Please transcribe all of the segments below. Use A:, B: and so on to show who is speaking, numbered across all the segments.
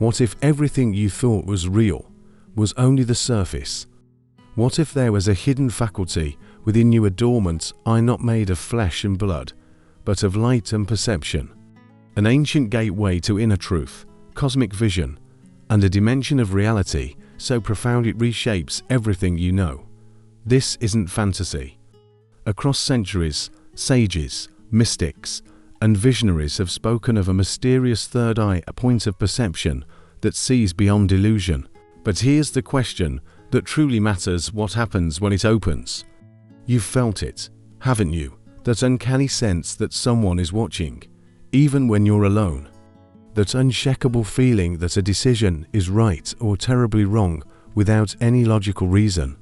A: What if everything you thought was real was only the surface? What if there was a hidden faculty within you, a dormant eye not made of flesh and blood, but of light and perception? An ancient gateway to inner truth, cosmic vision, and a dimension of reality so profound it reshapes everything you know. This isn't fantasy. Across centuries, sages, mystics, and visionaries have spoken of a mysterious third eye, a point of perception that sees beyond illusion. But here's the question that truly matters: what happens when it opens? You've felt it, haven't you? That uncanny sense that someone is watching, even when you're alone. That unshakable feeling that a decision is right or terribly wrong without any logical reason.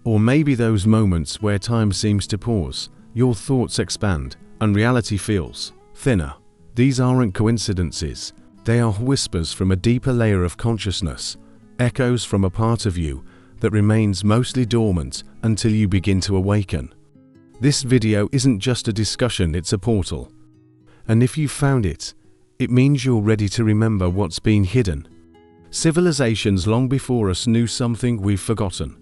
A: Or maybe those moments where time seems to pause, your thoughts expand, and reality feels thinner. These aren't coincidences. They are whispers from a deeper layer of consciousness, echoes from a part of you that remains mostly dormant until you begin to awaken. This video isn't just a discussion, it's a portal. And if you found it, it means you're ready to remember what's been hidden. Civilizations long before us knew something we've forgotten.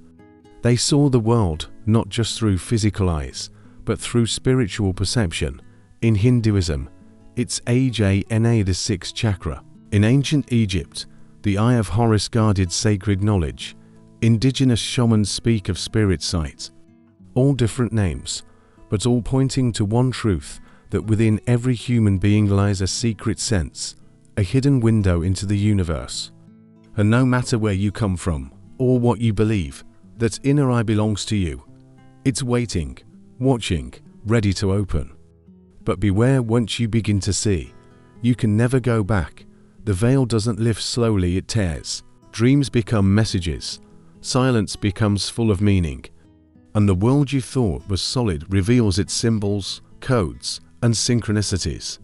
A: They saw the world not just through physical eyes, but through spiritual perception. In Hinduism, it's Ajna, the sixth chakra. In ancient Egypt, the Eye of Horus guarded sacred knowledge. Indigenous shamans speak of spirit sight. All different names, but all pointing to one truth, that within every human being lies a secret sense, a hidden window into the universe. And no matter where you come from, or what you believe, that inner eye belongs to you. It's waiting, watching, ready to open. But beware, once you begin to see, you can never go back. The veil doesn't lift slowly, it tears. Dreams become messages. Silence becomes full of meaning. And the world you thought was solid reveals its symbols, codes, and synchronicities.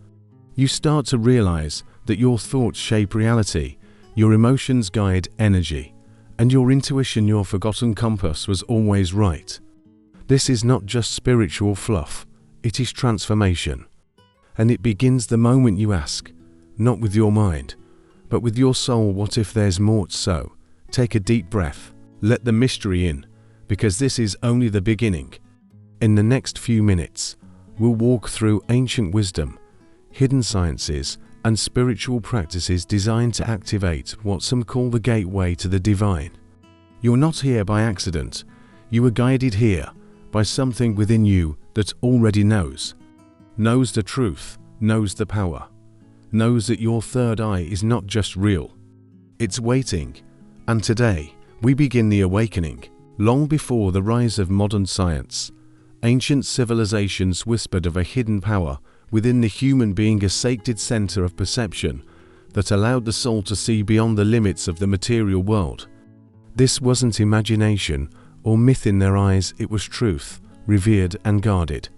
A: You start to realize that your thoughts shape reality, your emotions guide energy, and your intuition, your forgotten compass, was always right. This is not just spiritual fluff, it is transformation. And it begins the moment you ask, not with your mind, but with your soul, what if there's more? So, take a deep breath, let the mystery in, because this is only the beginning. In the next few minutes, we'll walk through ancient wisdom, hidden sciences, and spiritual practices designed to activate what some call the gateway to the divine. You're not here by accident. You were guided here by something within you that already knows the truth, knows the power, knows that your third eye is not just real, it's waiting. And today, we begin the awakening. Long before the rise of modern science, ancient civilizations whispered of a hidden power within the human being, a sacred center of perception that allowed the soul to see beyond the limits of the material world. This wasn't imagination or myth in their eyes, it was truth, revered and guarded.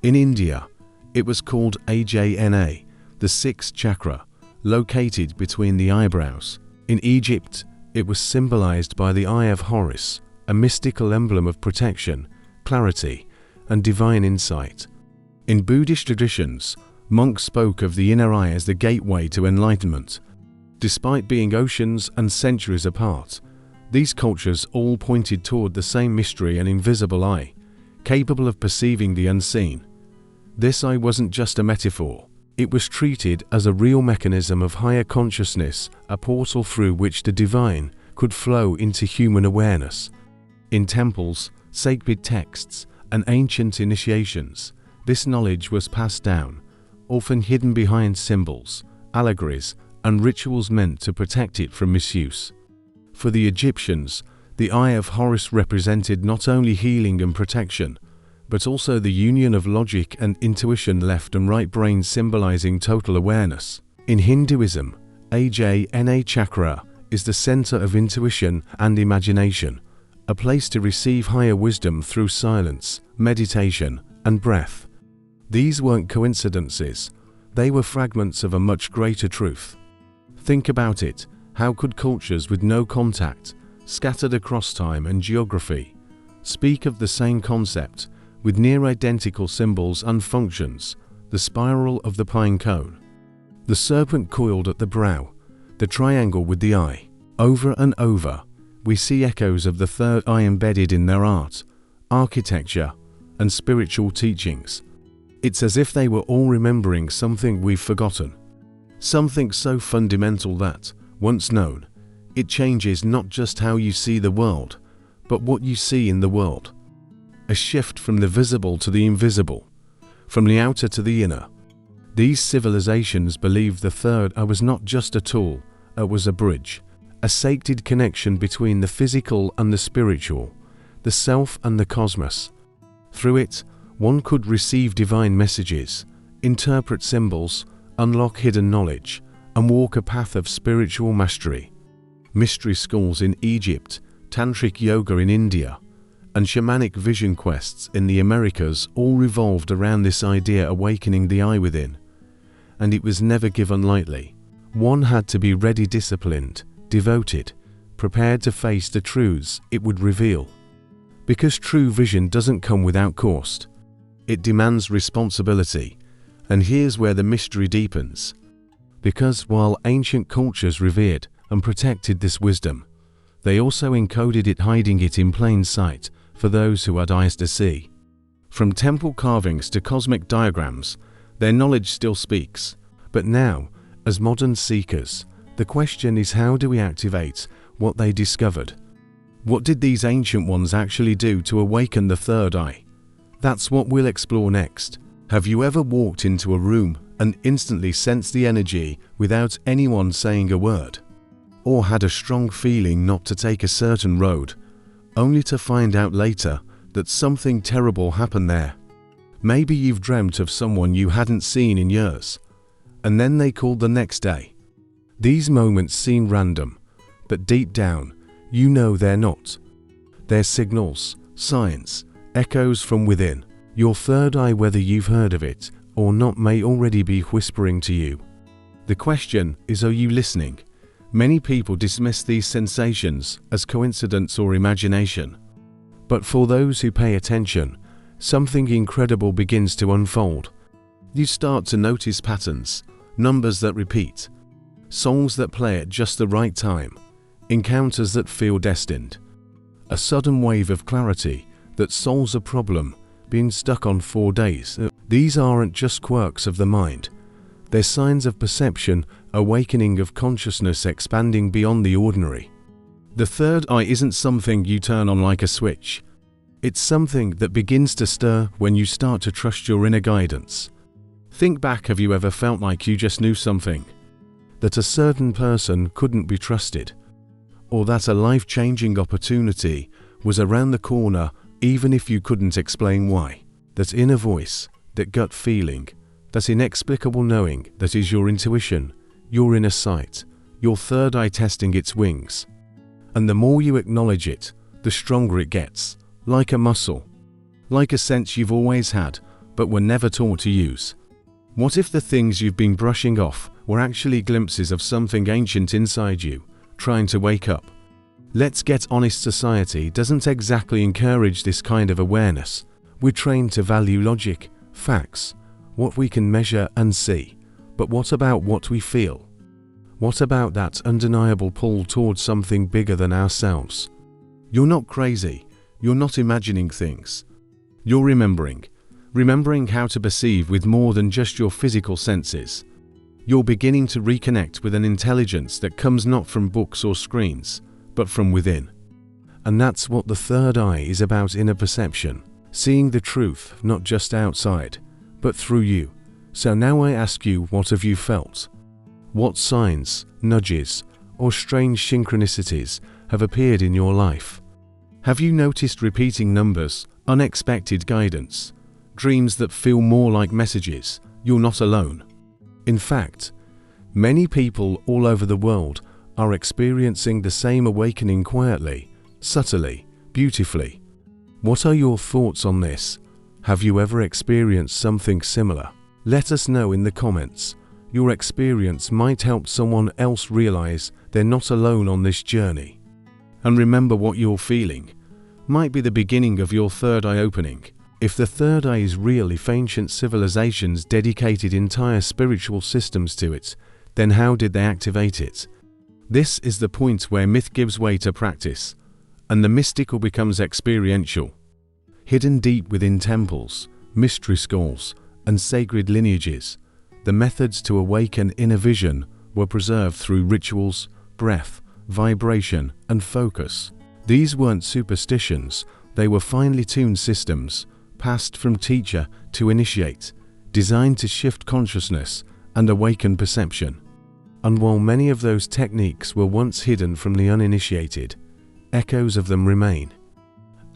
A: In India, it was called Ajna, the sixth chakra, located between the eyebrows. In Egypt, it was symbolized by the Eye of Horus, a mystical emblem of protection, clarity, and divine insight. In Buddhist traditions, monks spoke of the inner eye as the gateway to enlightenment. Despite being oceans and centuries apart, these cultures all pointed toward the same mystery, an invisible eye, capable of perceiving the unseen. This eye wasn't just a metaphor. It was treated as a real mechanism of higher consciousness, a portal through which the divine could flow into human awareness. In temples, sacred texts, and ancient initiations, this knowledge was passed down, often hidden behind symbols, allegories, and rituals meant to protect it from misuse. For the Egyptians, the Eye of Horus represented not only healing and protection, but also the union of logic and intuition, left and right brain symbolizing total awareness. In Hinduism, Ajna chakra is the center of intuition and imagination, a place to receive higher wisdom through silence, meditation, and breath. These weren't coincidences, they were fragments of a much greater truth. Think about it, how could cultures with no contact, scattered across time and geography, speak of the same concept, with near identical symbols and functions? The spiral of the pine cone, the serpent coiled at the brow, the triangle with the eye. Over and over, we see echoes of the third eye embedded in their art, architecture, and spiritual teachings. It's as if they were all remembering something we've forgotten. Something so fundamental that, once known, it changes not just how you see the world, but what you see in the world. A shift from the visible to the invisible, from the outer to the inner. These civilizations believed the third eye was not just a tool, it was a bridge, a sacred connection between the physical and the spiritual, the self and the cosmos. Through it, one could receive divine messages, interpret symbols, unlock hidden knowledge, and walk a path of spiritual mastery. Mystery schools in Egypt, tantric yoga in India, and shamanic vision quests in the Americas all revolved around this idea awakening the eye within. And it was never given lightly. One had to be ready, disciplined, devoted, prepared to face the truths it would reveal. Because true vision doesn't come without cost. It demands responsibility. And here's where the mystery deepens. Because while ancient cultures revered and protected this wisdom, they also encoded it, hiding it in plain sight for those who had eyes to see. From temple carvings to cosmic diagrams, their knowledge still speaks. But now, as modern seekers, the question is, how do we activate what they discovered? What did these ancient ones actually do to awaken the third eye? That's what we'll explore next. Have you ever walked into a room and instantly sensed the energy without anyone saying a word? Or had a strong feeling not to take a certain road, only to find out later that something terrible happened there? Maybe you've dreamt of someone you hadn't seen in years, and then they called the next day. These moments seem random, but deep down, you know they're not. They're signals, signs, echoes from within. Your third eye, whether you've heard of it or not, may already be whispering to you. The question is, are you listening? Many people dismiss these sensations as coincidence or imagination. But for those who pay attention, something incredible begins to unfold. You start to notice patterns, numbers that repeat, songs that play at just the right time, encounters that feel destined. A sudden wave of clarity that solves a problem being stuck on 4 days. These aren't just quirks of the mind. They're signs of perception, awakening of consciousness, expanding beyond the ordinary. The third eye isn't something you turn on like a switch. It's something that begins to stir when you start to trust your inner guidance. Think back, have you ever felt like you just knew something? That a certain person couldn't be trusted? Or that a life-changing opportunity was around the corner even if you couldn't explain why? That inner voice, that gut feeling, that inexplicable knowing, that is your intuition, your inner sight, your third eye testing its wings. And the more you acknowledge it, the stronger it gets, like a muscle, like a sense you've always had but were never taught to use. What if the things you've been brushing off were actually glimpses of something ancient inside you, trying to wake up? Let's get honest, society doesn't exactly encourage this kind of awareness. We're trained to value logic, facts, what we can measure and see. But what about what we feel? What about that undeniable pull towards something bigger than ourselves? You're not crazy. You're not imagining things. You're remembering how to perceive with more than just your physical senses. You're beginning to reconnect with an intelligence that comes not from books or screens, but from within. And that's what the third eye is about: inner perception, seeing the truth not just outside, but through you. So now I ask you, what have you felt? What signs, nudges, or strange synchronicities have appeared in your life? Have you noticed repeating numbers, unexpected guidance, dreams that feel more like messages? You're not alone. In fact, many people all over the world are experiencing the same awakening quietly, subtly, beautifully. What are your thoughts on this? Have you ever experienced something similar? Let us know in the comments. Your experience might help someone else realize they're not alone on this journey. And remember, what you're feeling might be the beginning of your third eye opening. If the third eye is real, if ancient civilizations dedicated entire spiritual systems to it, then how did they activate it? This is the point where myth gives way to practice, and the mystical becomes experiential. Hidden deep within temples, mystery schools, and sacred lineages, the methods to awaken inner vision were preserved through rituals, breath, vibration, and focus. These weren't superstitions, they were finely tuned systems, passed from teacher to initiate, designed to shift consciousness and awaken perception. And while many of those techniques were once hidden from the uninitiated, echoes of them remain.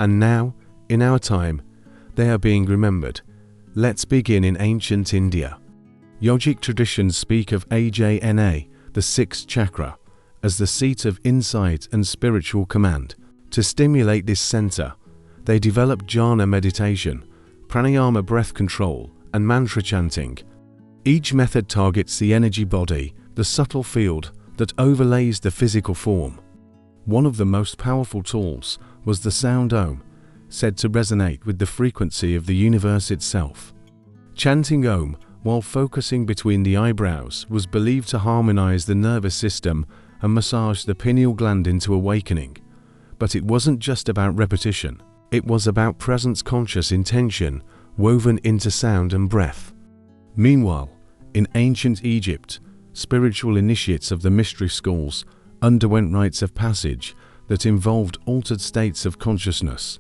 A: And now, in our time, they are being remembered. Let's begin in ancient India. Yogic traditions speak of Ajna, the sixth chakra, as the seat of insight and spiritual command. To stimulate this center, they developed jhana meditation, pranayama breath control, and mantra chanting. Each method targets the energy body, the subtle field that overlays the physical form. One of the most powerful tools was the sound Om, said to resonate with the frequency of the universe itself. Chanting Om while focusing between the eyebrows was believed to harmonize the nervous system and massage the pineal gland into awakening. But it wasn't just about repetition, it was about presence-conscious intention woven into sound and breath. Meanwhile, in ancient Egypt, spiritual initiates of the mystery schools underwent rites of passage that involved altered states of consciousness.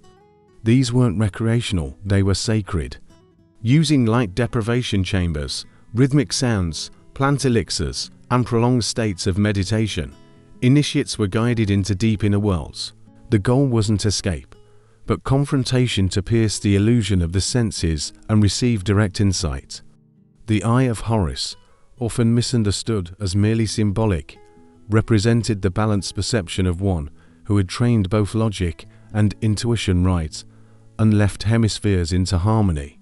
A: These weren't recreational, they were sacred. Using light deprivation chambers, rhythmic sounds, plant elixirs, and prolonged states of meditation, initiates were guided into deep inner worlds. The goal wasn't escape, but confrontation to pierce the illusion of the senses and receive direct insight. The Eye of Horus, often misunderstood as merely symbolic, represented the balanced perception of one who had trained both logic and intuition right and left hemispheres into harmony.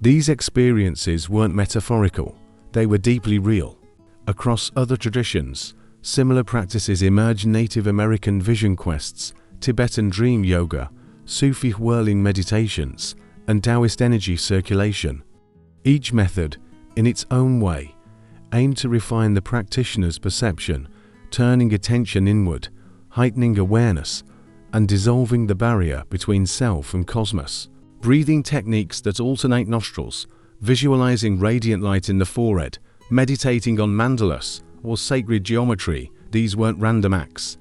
A: These experiences weren't metaphorical, they were deeply real. Across other traditions, similar practices emerged: Native American vision quests, Tibetan dream yoga, Sufi whirling meditations, and Taoist energy circulation. Each method, in its own way, aimed to refine the practitioner's perception, turning attention inward, heightening awareness, and dissolving the barrier between self and cosmos. Breathing techniques that alternate nostrils, visualizing radiant light in the forehead, meditating on mandalas or sacred geometry, these weren't random acts.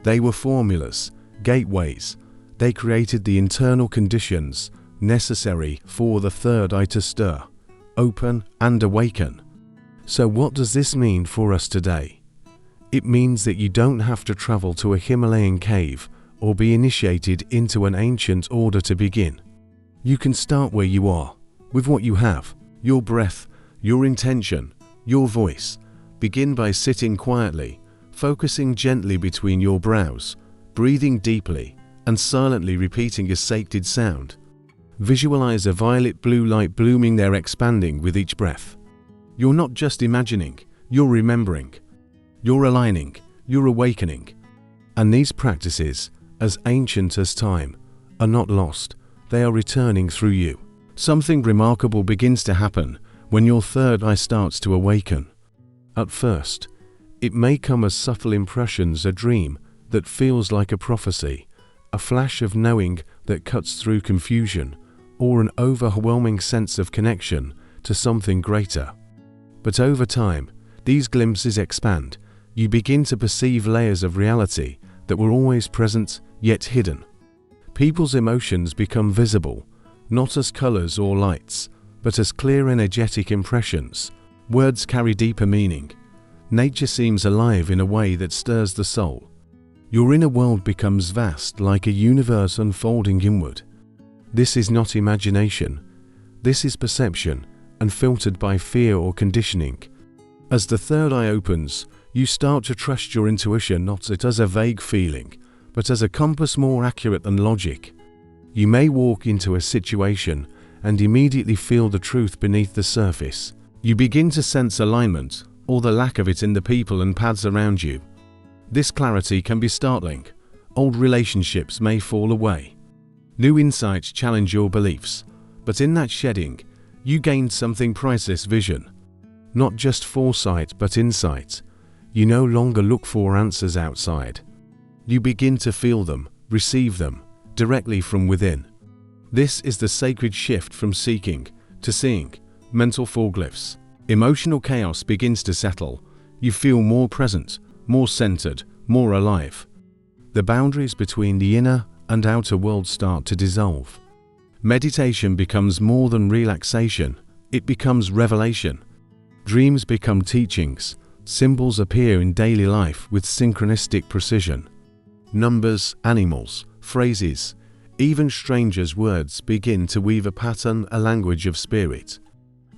A: They were formulas, gateways. They created the internal conditions necessary for the third eye to stir, open, and awaken. So what does this mean for us today? It means that you don't have to travel to a Himalayan cave or be initiated into an ancient order to begin. You can start where you are, with what you have, your breath, your intention, your voice. Begin by sitting quietly, focusing gently between your brows, breathing deeply, and silently repeating a sacred sound. Visualize a violet-blue light blooming there, expanding with each breath. You're not just imagining, you're remembering. You're aligning, you're awakening. And these practices, as ancient as time, are not lost, they are returning through you. Something remarkable begins to happen when your third eye starts to awaken. At first, it may come as subtle impressions, a dream that feels like a prophecy, a flash of knowing that cuts through confusion, or an overwhelming sense of connection to something greater. But over time, these glimpses expand. You begin to perceive layers of reality that were always present, yet hidden. People's emotions become visible, not as colors or lights, but as clear energetic impressions. Words carry deeper meaning. Nature seems alive in a way that stirs the soul. Your inner world becomes vast, like a universe unfolding inward. This is not imagination. This is perception, unfiltered by fear or conditioning. As the third eye opens, you start to trust your intuition, not as a vague feeling, but as a compass more accurate than logic. You may walk into a situation and immediately feel the truth beneath the surface. You begin to sense alignment, or the lack of it, in the people and paths around you. This clarity can be startling. Old relationships may fall away. New insights challenge your beliefs, but in that shedding, you gain something priceless: vision. Not just foresight, but insight. You no longer look for answers outside. You begin to feel them, receive them, directly from within. This is the sacred shift from seeking to seeing. Mental forklifts. Emotional chaos begins to settle. You feel more present, more centered, more alive. The boundaries between the inner and outer world start to dissolve. Meditation becomes more than relaxation, it becomes revelation. Dreams become teachings, symbols appear in daily life with synchronistic precision. Numbers, animals, phrases, even strangers' words begin to weave a pattern, a language of spirit.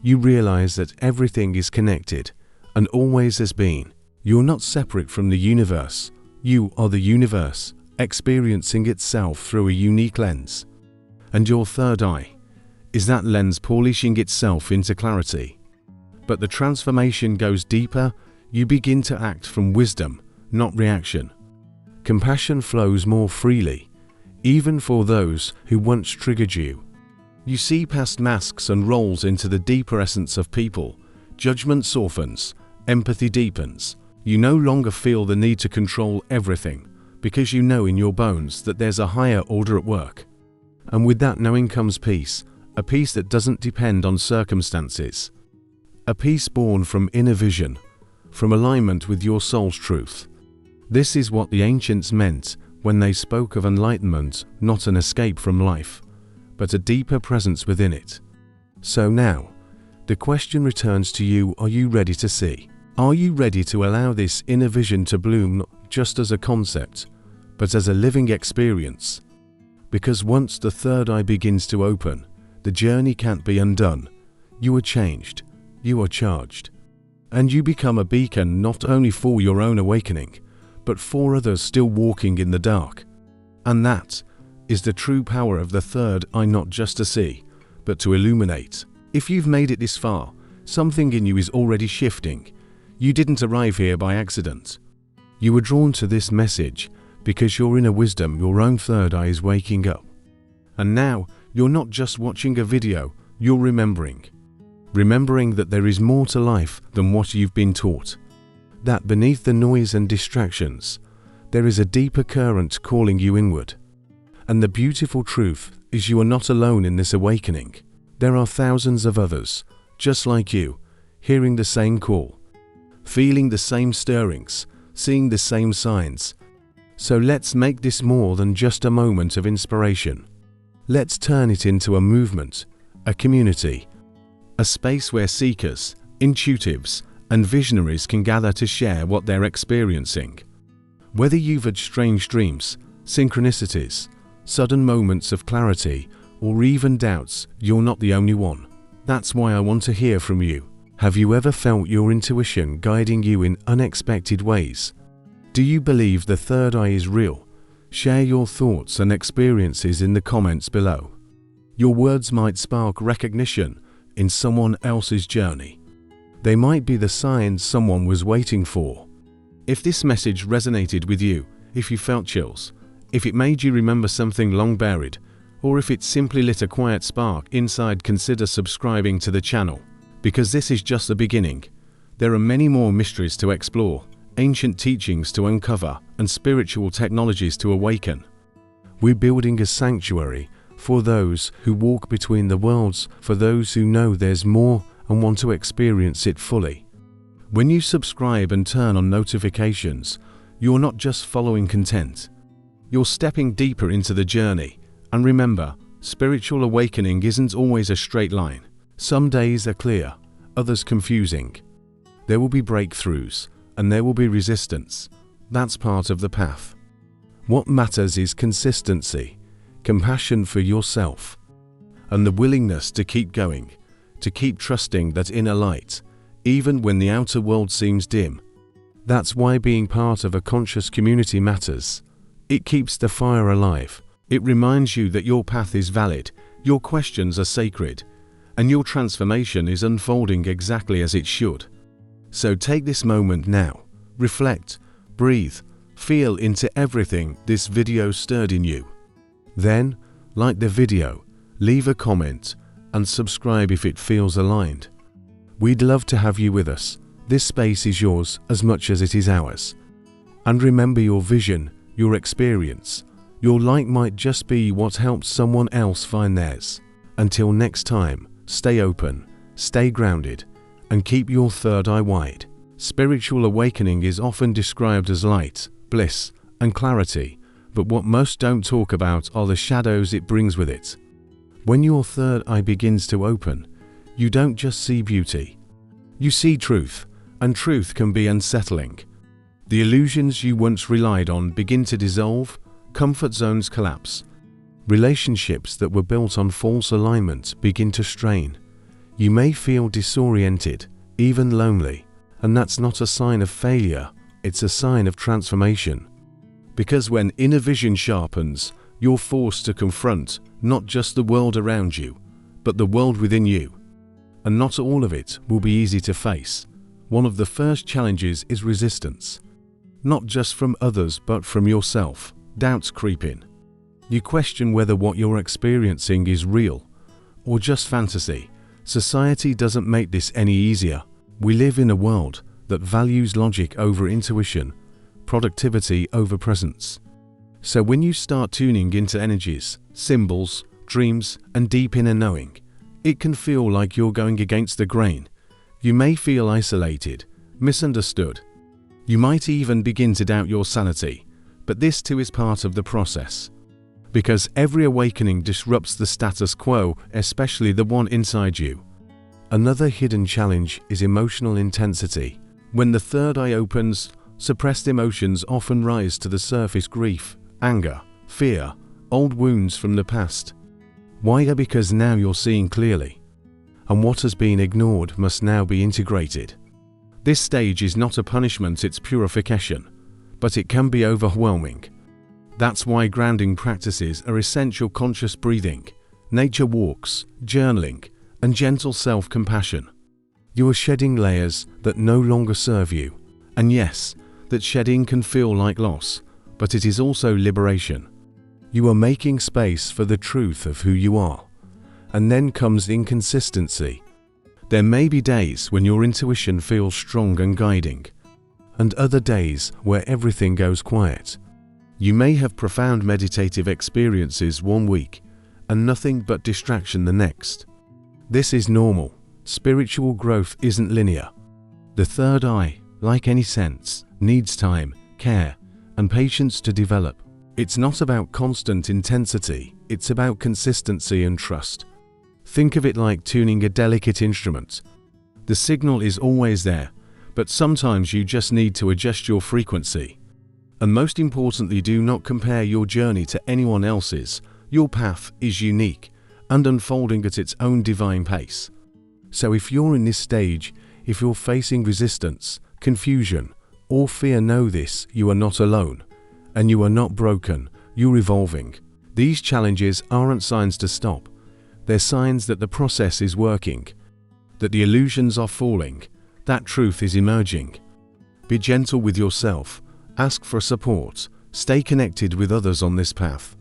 A: You realize that everything is connected and always has been. You're not separate from the universe. You are the universe, experiencing itself through a unique lens. And your third eye is that lens polishing itself into clarity. But the transformation goes deeper. You begin to act from wisdom, not reaction. Compassion flows more freely, even for those who once triggered you. You see past masks and roles into the deeper essence of people. Judgment softens, empathy deepens. You no longer feel the need to control everything, because you know in your bones that there's a higher order at work. And with that knowing comes peace, a peace that doesn't depend on circumstances. A peace born from inner vision, from alignment with your soul's truth. This is what the ancients meant when they spoke of enlightenment, not an escape from life, but a deeper presence within it. So now, the question returns to you: are you ready to see? Are you ready to allow this inner vision to bloom not just as a concept, but as a living experience? Because once the third eye begins to open, the journey can't be undone. You are changed, you are charged, and you become a beacon not only for your own awakening, but for others still walking in the dark. And that is the true power of the third eye, not just to see, but to illuminate. If you've made it this far, something in you is already shifting. You didn't arrive here by accident. You were drawn to this message because your inner wisdom, your own third eye, is waking up. And now, you're not just watching a video, you're remembering. Remembering that there is more to life than what you've been taught. That beneath the noise and distractions, there is a deeper current calling you inward. And the beautiful truth is you are not alone in this awakening. There are thousands of others, just like you, hearing the same call, feeling the same stirrings, seeing the same signs. So let's make this more than just a moment of inspiration. Let's turn it into a movement, a community, a space where seekers, intuitives, and visionaries can gather to share what they're experiencing. Whether you've had strange dreams, synchronicities, sudden moments of clarity, or even doubts, you're not the only one. That's why I want to hear from you. Have you ever felt your intuition guiding you in unexpected ways? Do you believe the third eye is real? Share your thoughts and experiences in the comments below. Your words might spark recognition in someone else's journey. They might be the signs someone was waiting for. If this message resonated with you, if you felt chills, if it made you remember something long buried, or if it simply lit a quiet spark inside, consider subscribing to the channel. Because this is just the beginning. There are many more mysteries to explore, ancient teachings to uncover, and spiritual technologies to awaken. We're building a sanctuary for those who walk between the worlds, for those who know there's more and want to experience it fully. When you subscribe and turn on notifications, you're not just following content. You're stepping deeper into the journey. And remember, spiritual awakening isn't always a straight line. Some days are clear, others confusing. There will be breakthroughs, and there will be resistance. That's part of the path. What matters is consistency, compassion for yourself, and the willingness to keep going, to keep trusting that inner light, even when the outer world seems dim. That's why being part of a conscious community matters. It keeps the fire alive. It reminds you that your path is valid, your questions are sacred, and your transformation is unfolding exactly as it should. So take this moment now, reflect, breathe, feel into everything this video stirred in you. Then, like the video, leave a comment, and subscribe if it feels aligned. We'd love to have you with us, This space is yours as much as it is ours. And remember, your vision, your experience, your light might just be what helps someone else find theirs. Until next time, stay open, stay grounded, and keep your third eye wide. Spiritual awakening is often described as light, bliss, and clarity, but what most don't talk about are the shadows it brings with it. When your third eye begins to open, you don't just see beauty. You see truth, and truth can be unsettling. The illusions you once relied on begin to dissolve, comfort zones collapse. Relationships that were built on false alignment begin to strain. You may feel disoriented, even lonely, and that's not a sign of failure, it's a sign of transformation. Because when inner vision sharpens, you're forced to confront not just the world around you, but the world within you. And not all of it will be easy to face. One of the first challenges is resistance. Not just from others, but from yourself. Doubts creep in. You question whether what you're experiencing is real or just fantasy. Society doesn't make this any easier. We live in a world that values logic over intuition, productivity over presence. So when you start tuning into energies, symbols, dreams, and deep inner knowing, it can feel like you're going against the grain. You may feel isolated, misunderstood. You might even begin to doubt your sanity, but this too is part of the process. Because every awakening disrupts the status quo, especially the one inside you. Another hidden challenge is emotional intensity. When the third eye opens, suppressed emotions often rise to the surface: grief, anger, fear, old wounds from the past. Why? Because now you're seeing clearly. And what has been ignored must now be integrated. This stage is not a punishment, it's purification. But it can be overwhelming. That's why grounding practices are essential: conscious breathing, nature walks, journaling, and gentle self-compassion. You are shedding layers that no longer serve you. And yes, that shedding can feel like loss, but it is also liberation. You are making space for the truth of who you are. And then comes inconsistency. There may be days when your intuition feels strong and guiding, and other days where everything goes quiet. You may have profound meditative experiences one week, and nothing but distraction the next. This is normal. Spiritual growth isn't linear. The third eye, like any sense, needs time, care, and patience to develop. It's not about constant intensity, it's about consistency and trust. Think of it like tuning a delicate instrument. The signal is always there, but sometimes you just need to adjust your frequency. And most importantly, do not compare your journey to anyone else's. Your path is unique and unfolding at its own divine pace. So if you're in this stage, if you're facing resistance, confusion, or fear, know this: you are not alone. And you are not broken, you're evolving. These challenges aren't signs to stop. They're signs that the process is working, that the illusions are falling, that truth is emerging. Be gentle with yourself, ask for support, stay connected with others on this path.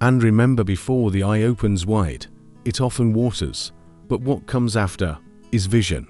A: And remember, before the eye opens wide, it often waters, but what comes after is vision.